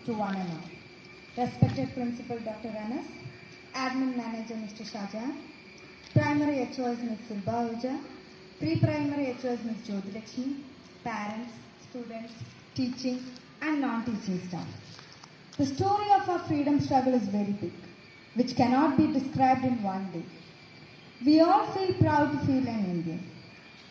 to one and all. Respected Principal Dr. Anas, Admin Manager Mr. Shahjahan, Primary HOs Ms. Sulba Ahuja, Pre-Primary HOs Ms. Jyotilakshmi, parents, students, teaching and non-teaching staff. The story of our freedom struggle is very big, which cannot be described in one day. We all feel proud to feel an Indian.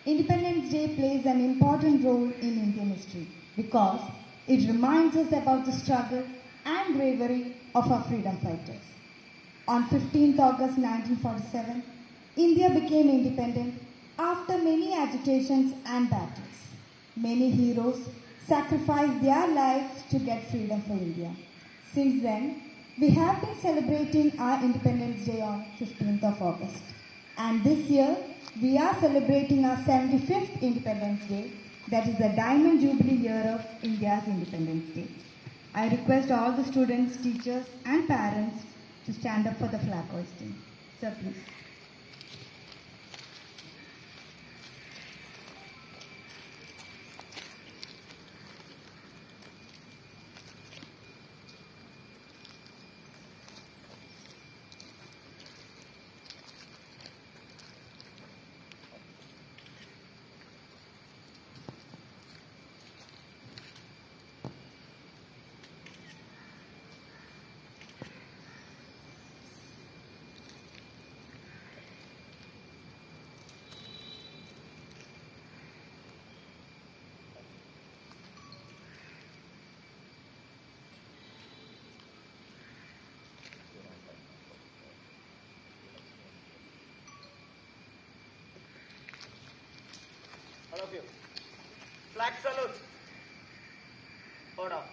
Independence Day plays an important role in Indian history because it reminds us about the struggle and bravery of our freedom fighters. On 15th August 1947, India became independent after many agitations and battles. Many heroes sacrificed their lives to get freedom for India. Since then, we have been celebrating our Independence Day on 15th of August. And this year, we are celebrating our 75th Independence Day, that is the Diamond Jubilee year of India's Independence Day. I request all the students, teachers and parents to stand up for the flag hoisting. Sir, please. All of you. Flag salute. Order.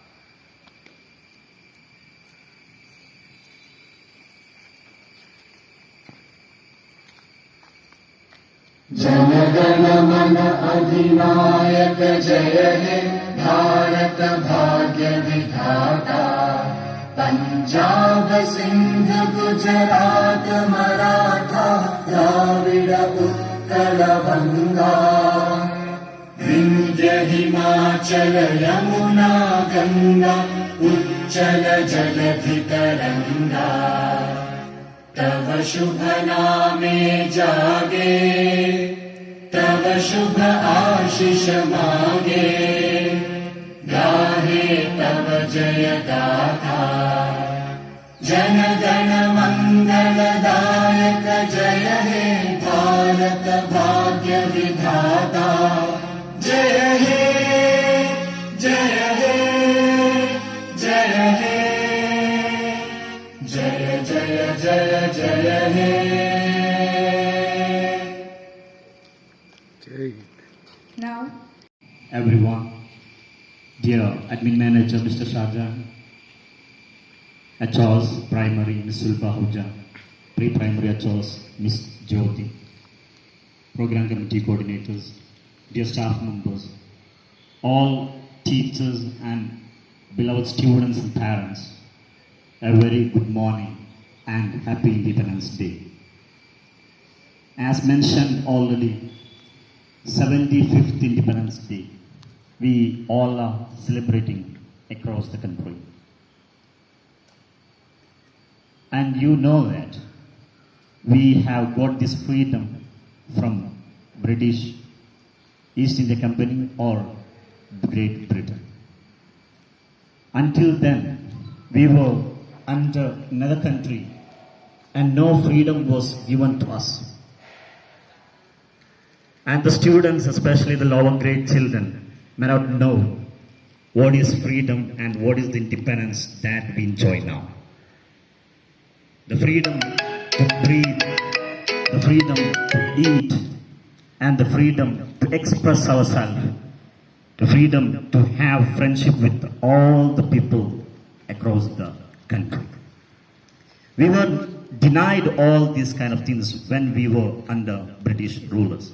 जनगण मन अधिनायक जय हे भारत भाग्य विधाता पंजाब सिंध गुजरात मराठा द्राविड उत्कल बंगा विंध्य हिमाचल यमुना गंगा उच्चल जलधि तरंगा तव शुभ नामे जागे तव शुभ आशीष मागे गाहे तव जय गाथा जन गण मंगलदायक जय हे भारत भाग्य विधाता जय हे जय हे जय हे जय जय जय जय हे Now, everyone, dear Admin Manager Mr. Shahjahan, HOs Primary Ms. Sulba Ahuja, Pre-Primary HOs Ms. Jyoti, Program Committee Coordinators, dear staff members, all teachers and beloved students and parents, a very good morning and happy Independence Day. As mentioned already, 75th Independence Day, we all are celebrating across the country. And you know that we have got this freedom from British East India Company or Great Britain. Until then, we were under another country and no freedom was given to us. And the students, especially the lower grade children, may not know what is freedom and what is the independence that we enjoy now. The freedom to breathe, the freedom to eat, and the freedom to express ourselves, the freedom to have friendship with all the people across the country. We were denied all these kind of things when we were under British rulers.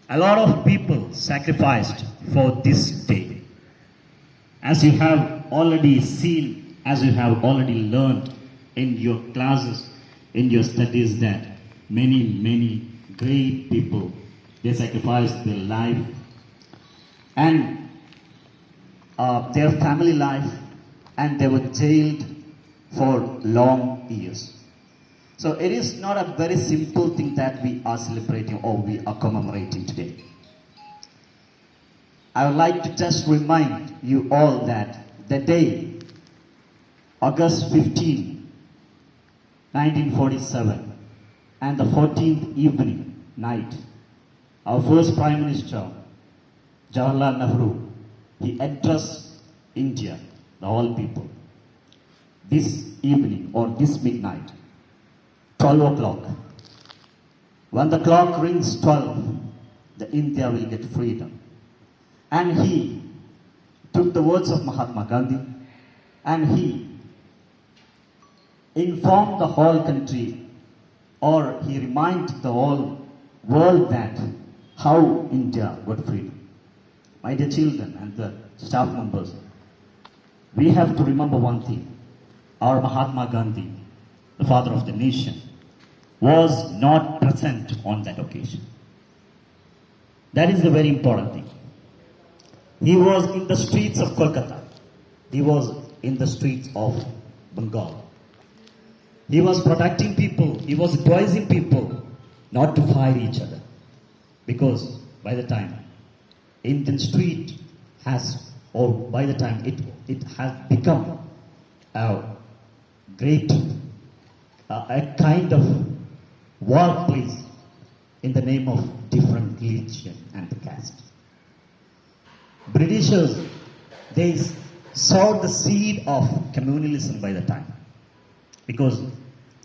A lot of people sacrificed for this day. As you have already seen, as you have already learned in your classes, in your studies, that many great people, they sacrificed their life and their family life and they were jailed for long years. So it is not a very simple thing that we are celebrating or we are commemorating today. I would like to just remind you all that the day, August 15, 1947, and the 14th evening, night, our first Prime Minister, Jawaharlal Nehru, he addressed India, the whole people. This evening or this midnight, 12 o'clock. When the clock rings 12, the India will get freedom. And he took the words of Mahatma Gandhi and he informed the whole country, or he reminded the whole world that how India got freedom. My dear children and the staff members, we have to remember one thing. Our Mahatma Gandhi, the father of the nation, was not present on that occasion. That is the very important thing. He was in the streets of Kolkata. He was in the streets of Bengal. He was protecting people. He was advising people not to fight each other. Because by the time Indian street has, or by the time it has become a great, a kind of workplace in the name of different religion and the caste. Britishers, they sowed the seed of communalism by the time, because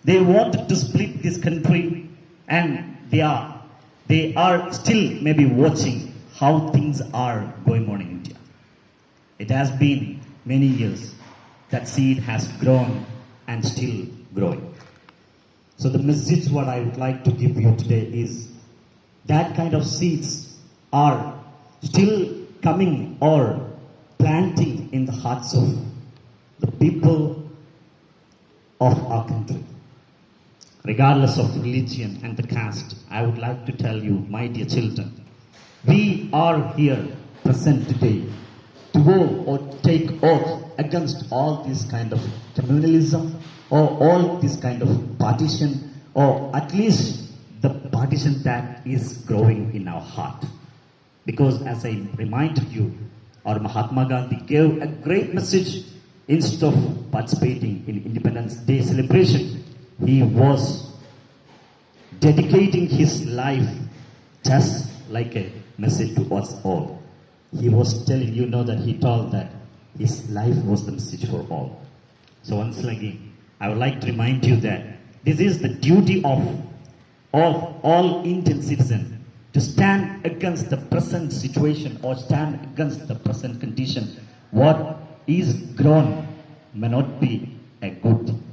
they wanted to split this country, and they are still maybe watching how things are going on in India. It has been many years. That seed has grown and still growing. So the message what I would like to give you today is that kind of seeds are still coming or planting in the hearts of the people of our country. Regardless of religion and the caste, I would like to tell you, my dear children, we are here present today to go or take oath against all this kind of communalism or all this kind of partition, or at least the partition that is growing in our heart. Because as I reminded you, our Mahatma Gandhi gave a great message. Instead of participating in Independence Day Celebration, he was dedicating his life just like a message to us all. He was telling, you know, that he told that his life was the message for all. So once again, I would like to remind you that this is the duty of all Indian citizens to stand against the present situation or stand against the present condition. What is grown may not be a good thing.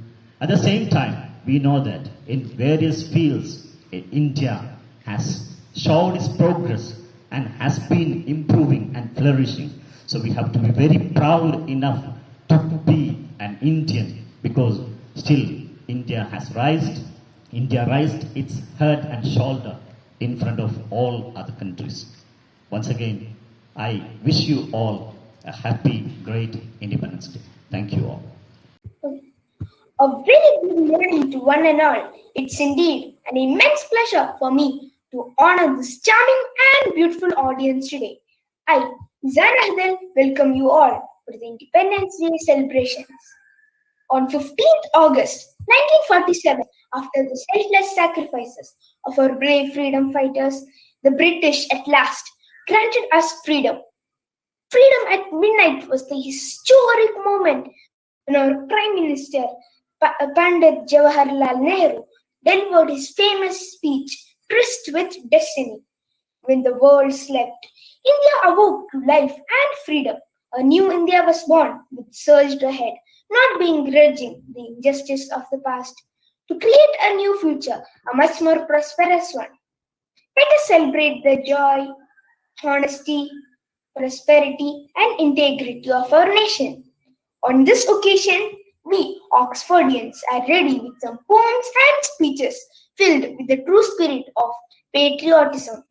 At the same time, we know that in various fields, India has shown its progress and has been improving and flourishing. So we have to be very proud enough to be an Indian, because still India raised its head and shoulder in front of all other countries. Once again, I wish you all a happy, great Independence Day. Thank you all. A very good morning to one and all. It's indeed an immense pleasure for me to honor this charming and beautiful audience today. I, Zara Hadel, welcome you all for the Independence Day celebrations. On 15th August 1947, after the selfless sacrifices of our brave freedom fighters, the British at last granted us freedom. Freedom at midnight was the historic moment when our Prime Minister, Pandit Jawaharlal Nehru, delivered his famous speech, Tryst with Destiny. When the world slept, India awoke to life and freedom. A new India was born, which surged ahead, not being grudging the injustice of the past, to create a new future, a much more prosperous one. Let us celebrate the joy, honesty, prosperity, and integrity of our nation. On this occasion, we Oxfordians are ready with some poems and speeches filled with the true spirit of patriotism.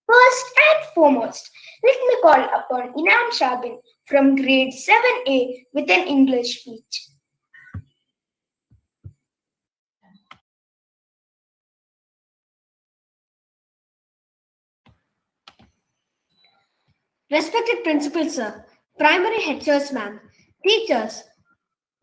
First and foremost, let me call upon Inam Shabin from grade 7A with an English speech. Respected Principal Sir, Primary Head Teachers Ma'am, Teachers,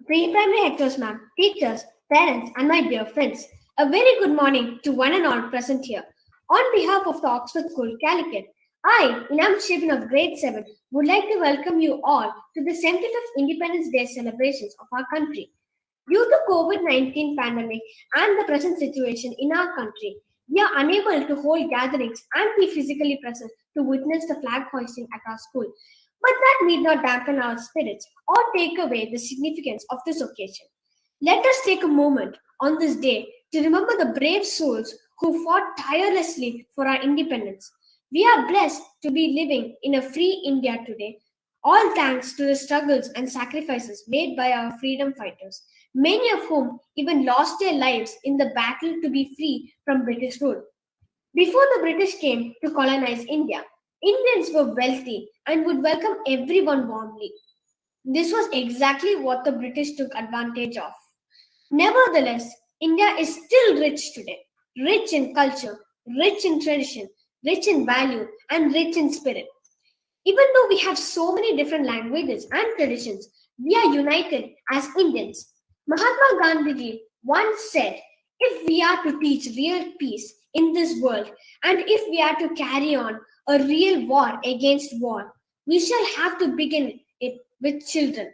Pre-primary head teachers, ma'am, teachers, parents, and my dear friends, a very good morning to one and all present here. On behalf of the Oxford School, Calicut, I, Inam Shibin of grade 7, would like to welcome you all to the 75th Independence Day celebrations of our country. Due to COVID-19 pandemic and the present situation in our country, we are unable to hold gatherings and be physically present to witness the flag hoisting at our school. But that need not dampen our spirits or take away the significance of this occasion. Let us take a moment on this day to remember the brave souls who fought tirelessly for our independence. We are blessed to be living in a free India today, all thanks to the struggles and sacrifices made by our freedom fighters, many of whom even lost their lives in the battle to be free from British rule. Before the British came to colonize India, Indians were wealthy and would welcome everyone warmly. This was exactly what the British took advantage of. Nevertheless, India is still rich today, rich in culture, rich in tradition, rich in value, and rich in spirit. Even though we have so many different languages and traditions, we are united as Indians. Mahatma Gandhi once said, if we are to teach real peace in this world and if we are to carry on a real war against war, we shall have to begin it with children.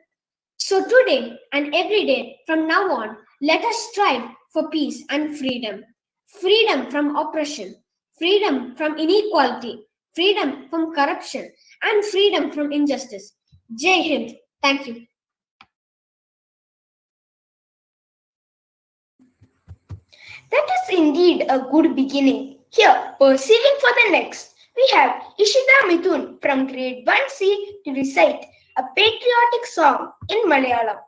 So today and every day from now on, let us strive for peace and freedom. Freedom from oppression, freedom from inequality, freedom from corruption, and freedom from injustice. Jai Hind. Thank you. That is indeed a good beginning. Here, proceeding for the next, we have Ishita Mithun from grade 1C to recite a patriotic song in Malayalam.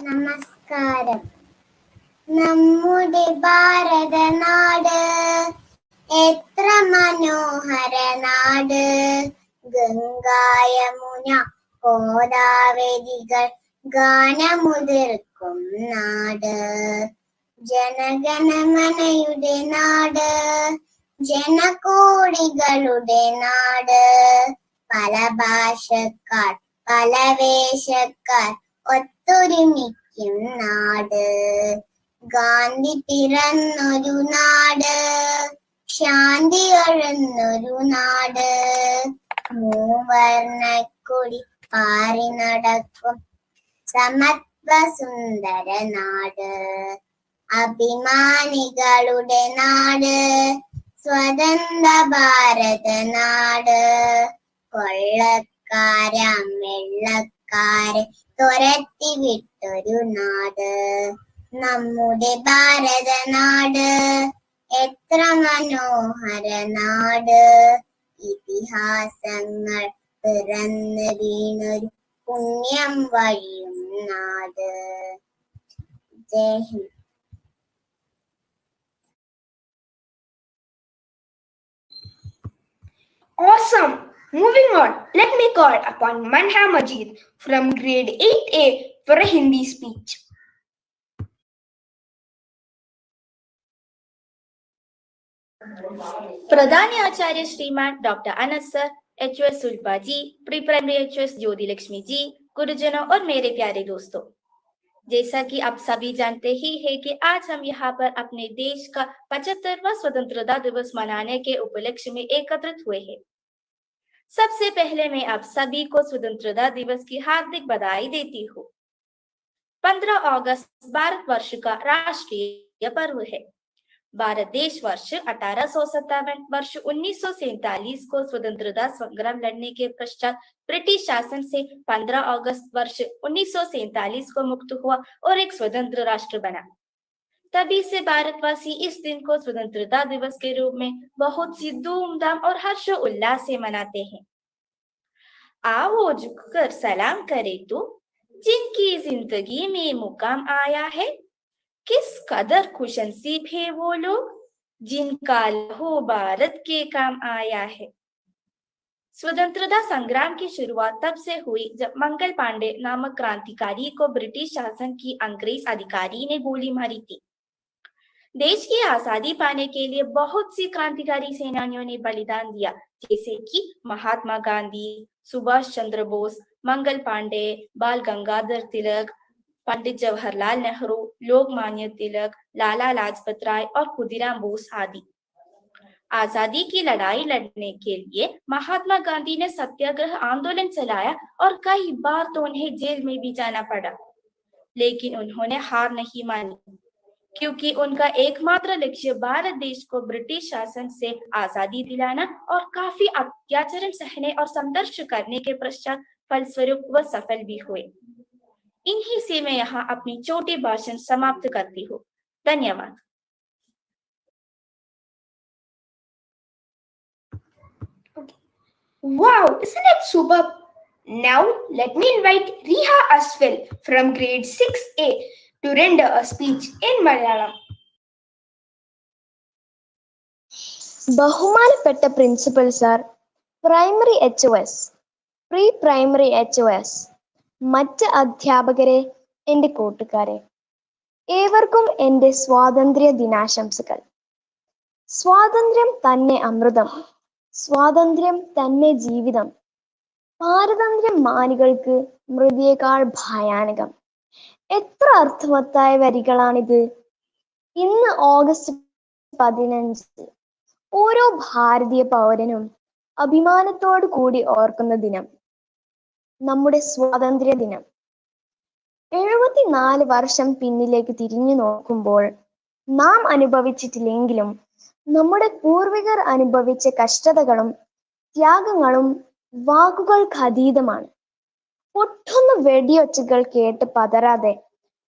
നമസ്കാരം. നമ്മുടെ ഭാരതനാട് എത്ര മനോഹര നാട്. ഗംഗായമുന ഗോദാവരികൾ ഗാനമുതിർക്കും നാട്. ജനഗണമനയുടെ നാട്, ജനകോടികളുടെ നാട്. പല ഭാഷക്കാർ, പല വേഷക്കാർ ഒത്തൊരുമിക്കും നാട്. ഗാന്ധി പിറന്നൊരു നാട്, ശാന്തി ഒഴുന്നൊരു നാട്. മൂവർണ്ണക്കൊടി പാറി നടക്കും സമത്വ സുന്ദര നാട്. അഭിമാനികളുടെ നാട്, സ്വതന്ത്ര ഭാരത നാട്. കൊള്ളക്കാരാം വെള്ളക്കാരെ തുരത്തി വിട്ടൊരു നാട്. നമ്മുടെ ഭാരതനാട് എത്ര മനോഹര നാട്. ഇതിഹാസങ്ങൾ പിറന്ന് വീണൊരു പുണ്യം വഴിയും നാട്. ജയ് Hind. Awesome! Moving on, let me call upon Manha Majid from grade 8A for a Hindi speech. प्रधान आचार्य श्रीमान डॉक्टर अनस सर, एचओएस सुल्पा जी, प्री प्राइमरी एचओएस ज्योति लक्ष्मी जी, गुरुजनों और मेरे प्यारे दोस्तों, जैसा कि आप सभी जानते ही हैं कि आज हम यहाँ पर अपने देश का 75वां स्वतंत्रता दिवस मनाने के उपलक्ष्य में एकत्रित हुए हैं। सबसे पहले मैं आप सभी को स्वतंत्रता दिवस की हार्दिक बधाई देती हूँ। 15 अगस्त भारतवर्ष का राष्ट्रीय पर्व है। भारत देश वर्ष 1857 वर्ष 1947 को स्वतंत्रता संग्राम लड़ने के पश्चात ब्रिटिश शासन से 15 अगस्त वर्ष 1947 को मुक्त हुआ और एक स्वतंत्र राष्ट्र बना। तभी से भारतवासी इस दिन को स्वतंत्रता दिवस के रूप में बहुत सी धूमधाम और हर्षोल्लास से मनाते हैं। आओ झुककर सलाम करें तो जिनकी जिंदगी में मुकाम आया है, किस कदर खुशनसीब है वो लोग जिनका लहू भारत के काम आया है। स्वतंत्रता संग्राम की शुरुआत तब से हुई जब मंगल पांडे नामक क्रांतिकारी को ब्रिटिश शासन की अंग्रेज अधिकारी ने गोली मारी थी। देश की आजादी पाने के लिए बहुत सी क्रांतिकारी सेनानियों ने बलिदान दिया, जैसे कि महात्मा गांधी, सुभाष चंद्र बोस, मंगल पांडे, बाल गंगाधर तिलक, पंडित जवाहरलाल नेहरू, लोकमान्य तिलक, लाला लाजपत राय और खुदीराम बोस आदि। आजादी की लड़ाई लड़ने के लिए महात्मा गांधी ने सत्याग्रह आंदोलन चलाया और कई बार तो उन्हें जेल में भी जाना पड़ा, लेकिन उन्होंने हार नहीं मानी, क्योंकि उनका एकमात्र लक्ष्य भारत देश को ब्रिटिश शासन से आजादी दिलाना और काफी अत्याचार सहने और संघर्ष करने के पश्चात फलस्वरूप वह सफल भी हुए। इन्हीं से मैं यहाँ अपनी छोटी भाषण समाप्त करती हूँ। धन्यवाद। Wow, isn't it superb? Now, let me invite Riha Aswell from grade 6A to render a speech in Malayalam. ബഹുമാനപ്പെട്ട principal sir, primary HOS, pre primary HOS, മറ്റ് അധ്യാപകരെ, എൻ്റെ കൂട്ടുകാരെ, ഏവർക്കും എൻ്റെ സ്വാതന്ത്ര്യ ദിനാശംസകൾ. സ്വാതന്ത്ര്യം തന്നെ അമൃതം, സ്വാതന്ത്ര്യം തന്നെ ജീവിതം, പാരതന്ത്ര്യം മാനികൾക്ക് മൃതിയേക്കാൾ ഭയാനകം. എത്ര അർത്ഥവത്തായ വരികളാണിത്. ഇന്ന് ഓഗസ്റ്റ് 15 ഓരോ ഭാരതീയ പൗരനും അഭിമാനത്തോടു കൂടി ഓർക്കുന്ന ദിനം, നമ്മുടെ സ്വാതന്ത്ര്യ ദിനം. 74 വർഷം പിന്നിലേക്ക് തിരിഞ്ഞു നോക്കുമ്പോൾ നാം അനുഭവിച്ചിട്ടില്ലെങ്കിലും നമ്മുടെ പൂർവികർ അനുഭവിച്ച കഷ്ടതകളും ത്യാഗങ്ങളും വാക്കുകൾക്ക് അതീതമാണ്. പൊട്ടുന്ന വെടിയൊച്ചകൾ കേട്ട് പതറാതെ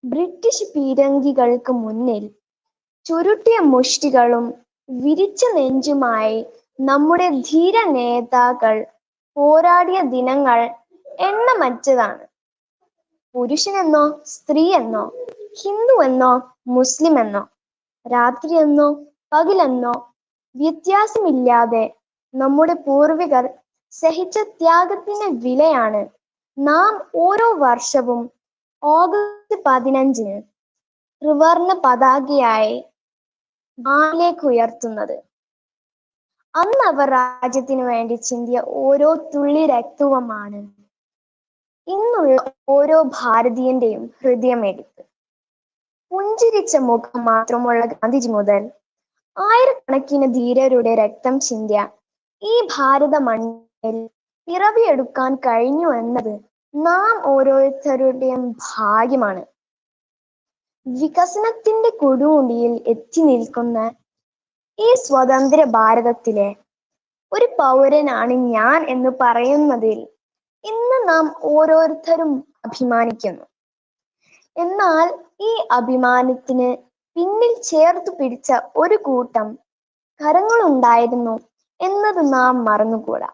ബ്രിട്ടീഷ് പീരങ്കികൾക്ക് മുന്നിൽ ചുരുട്ടിയ മുഷ്ടികളും വിരിച്ച നെഞ്ചുമായി നമ്മുടെ ധീര നേതാക്കൾ പോരാടിയ ദിനങ്ങൾ എണ്ണമറ്റതാണ്. പുരുഷനെന്നോ സ്ത്രീയെന്നോ ഹിന്ദുവെന്നോ മുസ്ലിമെന്നോ രാത്രിയെന്നോ പകലെന്നോ വ്യത്യാസമില്ലാതെ നമ്മുടെ പൂർവികർ സഹിച്ച ത്യാഗത്തിന്റെ വിലയാണ് നാം ഓരോ വർഷവും ഓഗസ്റ്റ് 15 ത്രിവർണ പതാകയായി വാനിലേക്ക് ഉയർത്തുന്നത്. അന്ന് അവർ രാജ്യത്തിനു വേണ്ടി ചിന്തിയ ഓരോ തുള്ളി രക്തവുമാണ് ഇന്നുള്ള ഓരോ ഭാരതീയന്റെയും ഹൃദയമെടുത്ത്. പുഞ്ചിരിച്ച മുഖം മാത്രമുള്ള ഗാന്ധിജി മുതൽ ആയിരക്കണക്കിന് ധീരരുടെ രക്തം ചിന്തിയ ഈ ഭാരത മണ്ണിൽ പിറവിയെടുക്കാൻ കഴിഞ്ഞു എന്നത് നാം ഓരോരുത്തരുടെയും ഭാഗ്യമാണ്. വികസനത്തിന്റെ കൊടുമുടിയിൽ എത്തി നിൽക്കുന്ന ഈ സ്വതന്ത്ര ഭാരതത്തിലെ ഒരു പൗരനാണ് ഞാൻ എന്ന് പറയുന്നതിൽ ഇന്ന് നാം ഓരോരുത്തരും അഭിമാനിക്കുന്നു. എന്നാൽ ഈ അഭിമാനത്തിന് പിന്നിൽ ചേർത്തു പിടിച്ച ഒരു കൂട്ടം കരങ്ങളുണ്ടായിരുന്നു എന്നത് നാം മറന്നുകൂടാ.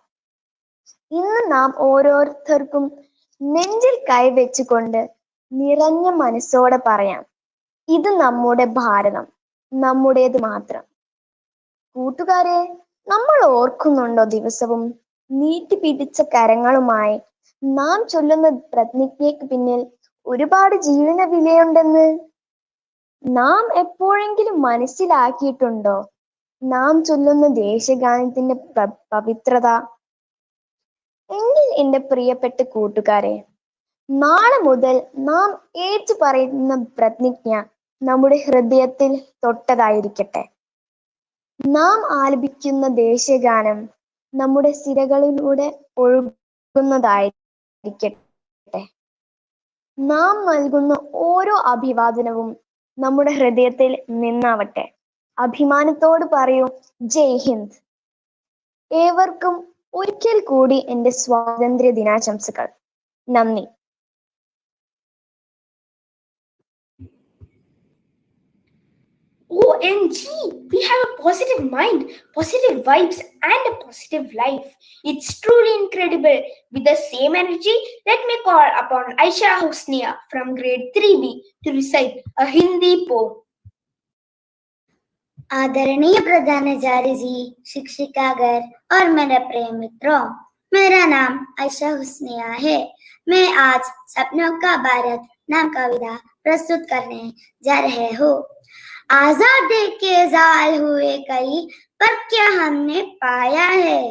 ഇന്ന് നാം ഓരോരുത്തർക്കും നെഞ്ചിൽ കൈവച്ചുകൊണ്ട് നിറഞ്ഞ മനസ്സോടെ പറയാം, ഇത് നമ്മുടെ ഭാരതം, നമ്മുടേത് മാത്രം. കൂട്ടുകാരെ, നമ്മൾ ഓർക്കുന്നുണ്ടോ ദിവസവും നീട്ടിപ്പിടിച്ച കരങ്ങളുമായി നാം ചൊല്ലുന്ന പ്രതിജ്ഞയ്ക്ക് പിന്നിൽ ഒരുപാട് ജീവന വിലയുണ്ടെന്ന്? നാം എപ്പോഴെങ്കിലും മനസ്സിലാക്കിയിട്ടുണ്ടോ നാം ചൊല്ലുന്ന ദേശഗാനത്തിന്റെ പവിത്രത? എങ്കിൽ എൻ്റെ പ്രിയപ്പെട്ട കൂട്ടുകാരെ, നാളെ മുതൽ നാം ഏറ്റു പറയുന്ന പ്രതിജ്ഞ നമ്മുടെ ഹൃദയത്തിൽ തൊട്ടതായിരിക്കട്ടെ. നാം ആലപിക്കുന്ന ദേശഗാനം നമ്മുടെ സിരകളിലൂടെ ഒഴുകുന്നതായിരിക്കട്ടെ. നാം നൽകുന്ന ഓരോ അഭിവാദനവും നമ്മുടെ ഹൃദയത്തിൽ നിന്നാവട്ടെ. അഭിമാനത്തോട് പറയൂ, ജയ് ഹിന്ദ്. ഏവർക്കും ഒരിക്കൽ കൂടി എൻ്റെ സ്വാതന്ത്ര്യ ദിനാശംസകൾ. നന്ദി. OMG, we have a positive mind, positive vibes, and a positive life. It's truly incredible. With the same energy, let me call upon Aisha Husnia from grade 3B to recite a Hindi poem. आदरणीय प्रधानाचार्य जी, शिक्षिकागण और मेरे प्रिय मित्रों, मेरा नाम आयशा हुस्निया है। मैं आज सपनों का भारत नाम कविता प्रस्तुत करने जा रहे हूँ। आजादी के जाल हुए कई, पर क्या हमने पाया है?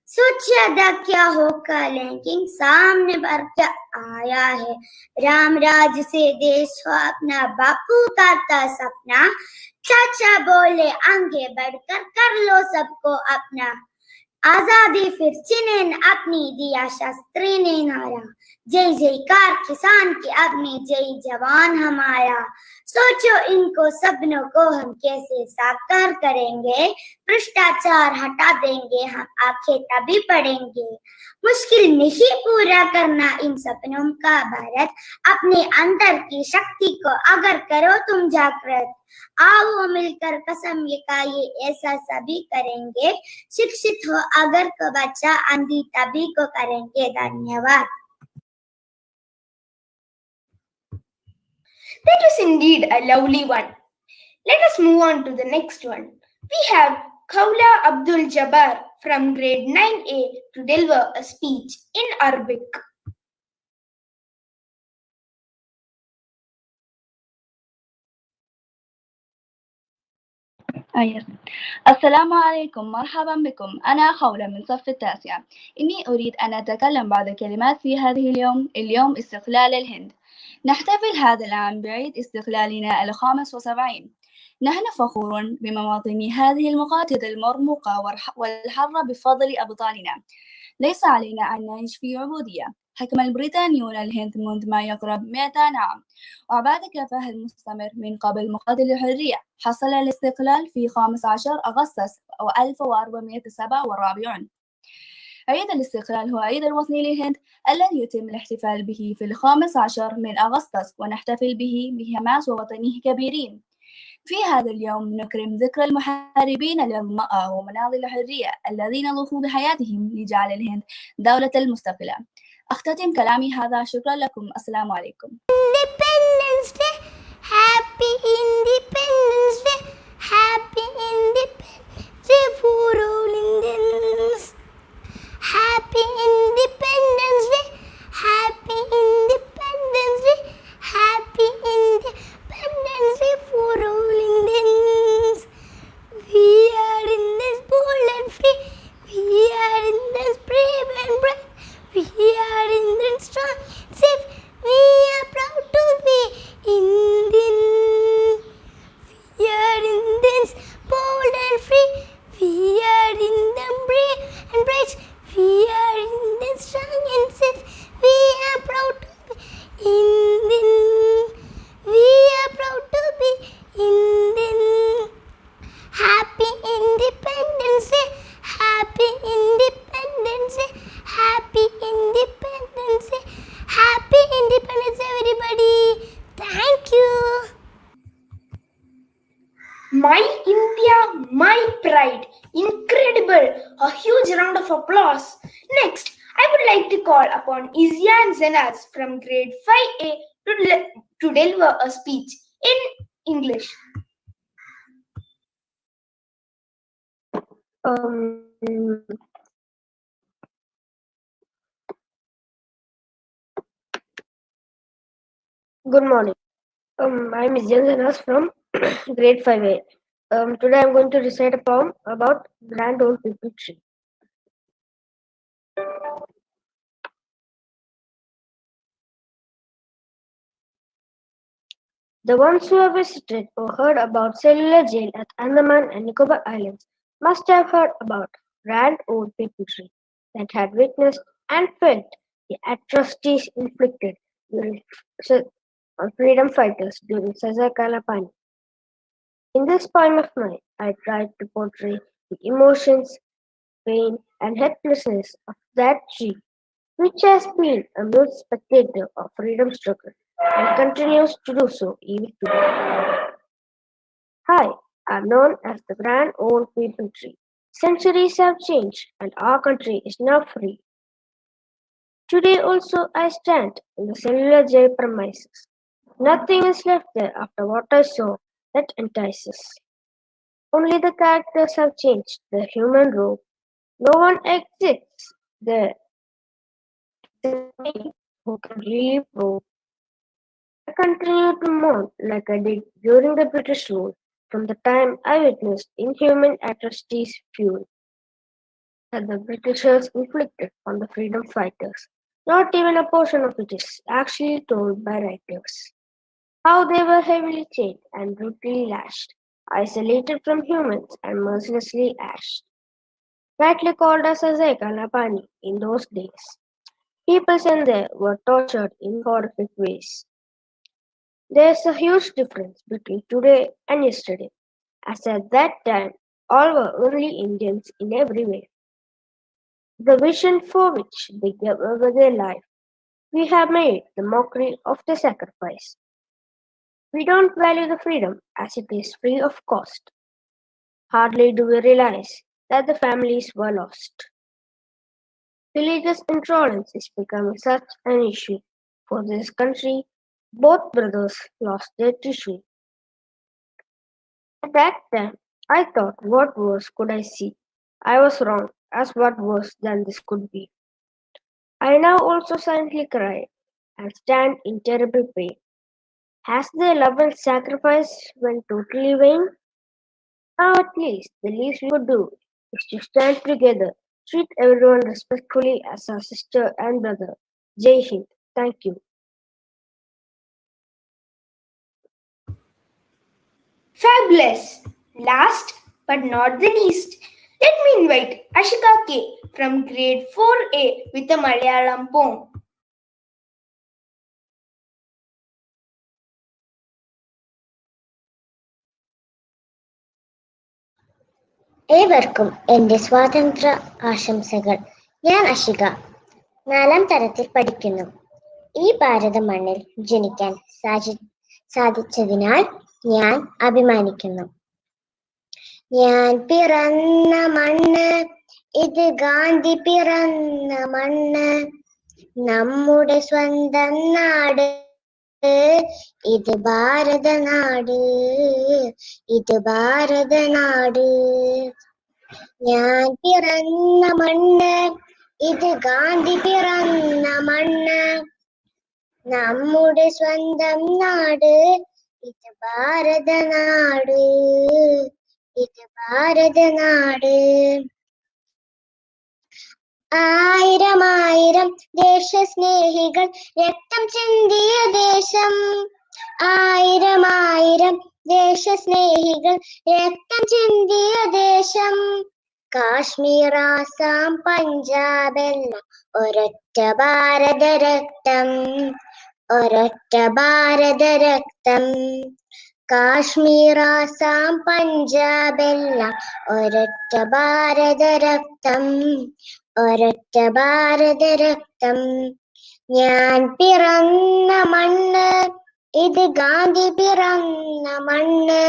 सोचा क्या होगा, लेकिन सामने पर क्या आया है? राम राज से देश हो अपना, बापू का था सपना। चाचा बोले आगे बढ़कर कर लो सबको अपना। आजादी फिर छीने न अपनी, दिया शास्त्री ने नारा। जय जयकार किसान की अपनी, जय जवान हमारा। सोचो इनको सपनों को हम कैसे साकार करेंगे। भ्रष्टाचार हटा देंगे हम, आंखें तभी पढ़ेंगे। मुश्किल नहीं पूरा करना इन सपनों का भारत। अपने अंदर की शक्ति को अगर करो तुम जागृत, आओ मिलकर कसम ये खाइए, ऐसा सभी करेंगे। शिक्षित हो अगर को बच्चा, अंधी तभी को करेंगे। धन्यवाद। That was indeed a lovely one. Let us move on to the next one. We have Kaula Abdul Jabbar from grade 9A to deliver a speech in Arabic. السلام عليكم، مرحبا بكم. أنا خولة من صف التاسع. إني أريد أن أتكلم بعض الكلمات في هذه اليوم استقلال الهند. نحتفل هذا العام بعيد استقلالنا ال75. نحن فخور بمواطني هذه المقاطعة المرموقة والحرة بفضل أبطالنا. ليس علينا أن نعيش في عبودية. حكم البريطانيون الهند منذ ما يقرب 200 عام، وبعد كفاح المستمر من قبل مقاتل الحرية. حصل الاستقلال في 15 أغسطس 1447. عيد الاستقلال هو عيد الوطني للهند الذي يتم الاحتفال به في 15 من أغسطس، ونحتفل به بحماس ووطنيه كبيرين. في هذا اليوم نكرم ذكرى المحاربين للمرأة ومناضل الحرية الذين ضحوا بحياتهم لجعل الهند دولة المستقلة. أختتم كلامي هذا، شكرا لكم، السلام عليكم. Independence Day, Happy Independence Day, Happy Independence Day for all Indians. Happy Independence Day, Happy Independence Day, Happy Independence Day for all Indians. We are in this bold and free, we are in this brave and bright, we are in this strong and safe, we are proud to be Indian. We are in this bold and free, we are in the brave and bright, we are in this strong and safe, we are proud to be Indian. We are proud to be Indian. Happy Independence Day, Happy Independence Day, Happy Independence Day, Happy Independence Day, everybody. Thank you. My India, my pride. Incredible. A huge round of applause. Next, I would like to call upon Izia and Zenas from grade 5A to deliver a speech in English. Good morning. I'm Izyan Zenas from grade 5A. Today I'm going to recite a poem about Grand Old People Tree. The ones who have visited or heard about cellular jail at Andaman and Nicobar Islands must have heard about Grand Old People Tree that had witnessed and felt the atrocities inflicted on freedom fighters during Saza Kalapani. In this poem of mine, I tried to portray the emotions, pain, and helplessness of that tree, which has been a mute spectator of freedom struggle and continues to do so even today. Hi, I'm known as the Grand Old People Tree. Centuries have changed, and our country is now free. Today also I stand in the cellular jail premises. Nothing is left there after what I saw that entices. Only the characters have changed. The human robe. No one exists there except me who can really prove. I continue to mourn like I did during the British rule from the time I witnessed inhuman atrocities fuel that the Britishers inflicted on the freedom fighters. Not even a portion of it is actually told by writers. How they were heavily chained and brutally lashed, isolated from humans and mercilessly ashed. Rightly called as a Kalapani in those days. People sent there were tortured in horrific ways. There's a huge difference between today and yesterday, as at that time all were only Indians in every way. The vision for which they gave over their life, we have made the mockery of the sacrifice. We don't value the freedom as it is free of cost. Hardly do we realize that the families were lost. Religious intolerance is becoming such an issue. For this country, both brothers lost their tissue. At that time, I thought, what worse could I see? I was wrong, as what worse than this could be. I now also silently cry and stand in terrible pain. Has their love and sacrifice went totally vain? Now at least the least we could do is to stand together, treat everyone respectfully as our sister and brother. Jai Hind. Thank you. Fabulous! Last but not the least, let me invite Ashika K from grade 4A with a Malayalam poem. ഏവർക്കും എൻ്റെ സ്വാതന്ത്ര്യ ആശംസകൾ. ഞാൻ അഷിക 4ാം തരത്തിൽ പഠിക്കുന്നു. ഈ ഭാരത മണ്ണിൽ ജനിക്കാൻ സാധിച്ചതിനാൽ ഞാൻ അഭിമാനിക്കുന്നു. ഞാൻ പിറന്ന മണ്ണ് ഇത് ഗാന്ധി പിറന്ന മണ്ണ്, നമ്മുടെ സ്വന്തം നാട് ഇത് ഭാരതനാട്, ഇത് ഭാരതനാട്. ഞാൻ പിറന്ന മണ്ണ് ഇത് ഗാന്ധി പിറന്ന മണ്ണ്, നമ്മുടെ സ്വന്തം നാട് ഇത് ഭാരതനാട്, ഇത് ഭാരതനാട്. ആയിരം ആയിരം ദേശസ്നേഹികൾ രക്തം ചിന്തിയ ദേശം, ആയിരം ആയിരം ദേശസ്നേഹികൾ രക്തം ചിന്തിയ ദേശം. കാശ്മീർ ആസാം പഞ്ചാബ് എന്ന ഒരൊറ്റ ഭാരത രക്തം, ഒരൊറ്റ ഭാരത രക്തം. കാശ്മീർ ആസാം പഞ്ചാബ് എല്ലാം ഒരൊറ്റ ഭാരത രക്തം, ഒരൊറ്റ ഭാരത രക്തം. ഞാൻ പിറന്ന മണ്ണ് ഇത് ഗാന്ധി പിറന്ന മണ്ണ്,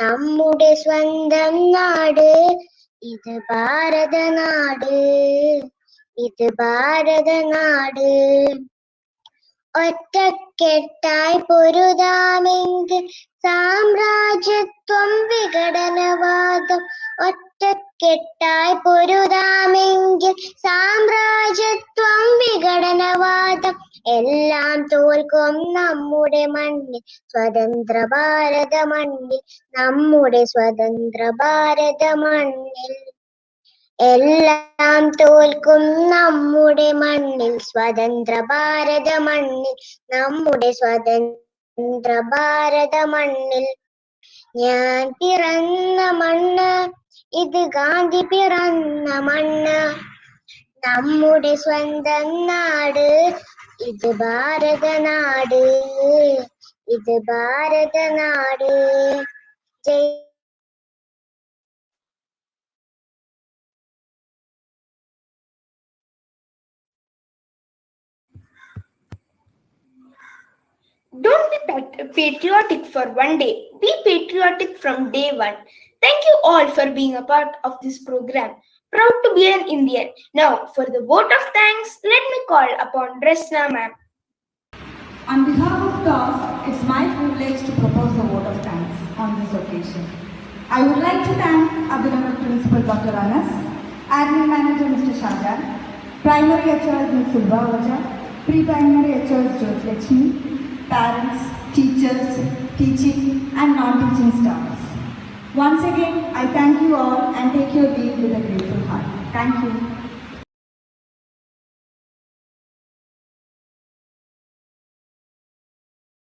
നമ്മുടെ സ്വന്തം നാട് ഇത് ഭാരതനാട്, ഇത് ഭാരതനാട്. ഒറ്റക്കെട്ടായി പൊരുതാമെങ്കിൽ സാമ്രാജ്യത്വം വിഘടനവാദം, ഒറ്റക്കെട്ടായി പൊരുതാമെങ്കിൽ സാമ്രാജ്യത്വം വിഘടനവാദം എല്ലാം തോൽക്കും നമ്മുടെ മണ്ണിൽ, സ്വതന്ത്ര ഭാരത മണ്ണിൽ, നമ്മുടെ സ്വതന്ത്ര ഭാരത മണ്ണിൽ. എല്ലാം തോൽക്കും നമ്മുടെ മണ്ണിൽ, സ്വതന്ത്ര ഭാരത മണ്ണിൽ, നമ്മുടെ സ്വതന്ത്ര ഭാരത മണ്ണിൽ. ഞാൻ പിറന്ന മണ്ണ് ഇത് ഗാന്ധി പിറന്ന മണ്ണ്, നമ്മുടെ സ്വന്തം നാട് ഇത് ഭാരതനാട്, ഇത് ഭാരതനാട്. ജയ് Don't be patriotic for one day. Be patriotic from day one. Thank you all for being a part of this program. Proud to be an Indian. Now, for the vote of thanks, let me call upon Resna ma'am. On behalf of TOS, it's my privilege to propose the vote of thanks on this occasion. I would like to thank our beloved Principal Dr. Anas, Admin Manager Mr. Shahjan, Primary HOS Ms. Sulba Oja, Pre-Primary HOS Jyotilakshmi, parents, teachers, teaching and non-teaching staffs. Once again, I thank you all and take your leave with a grateful heart. Thank you.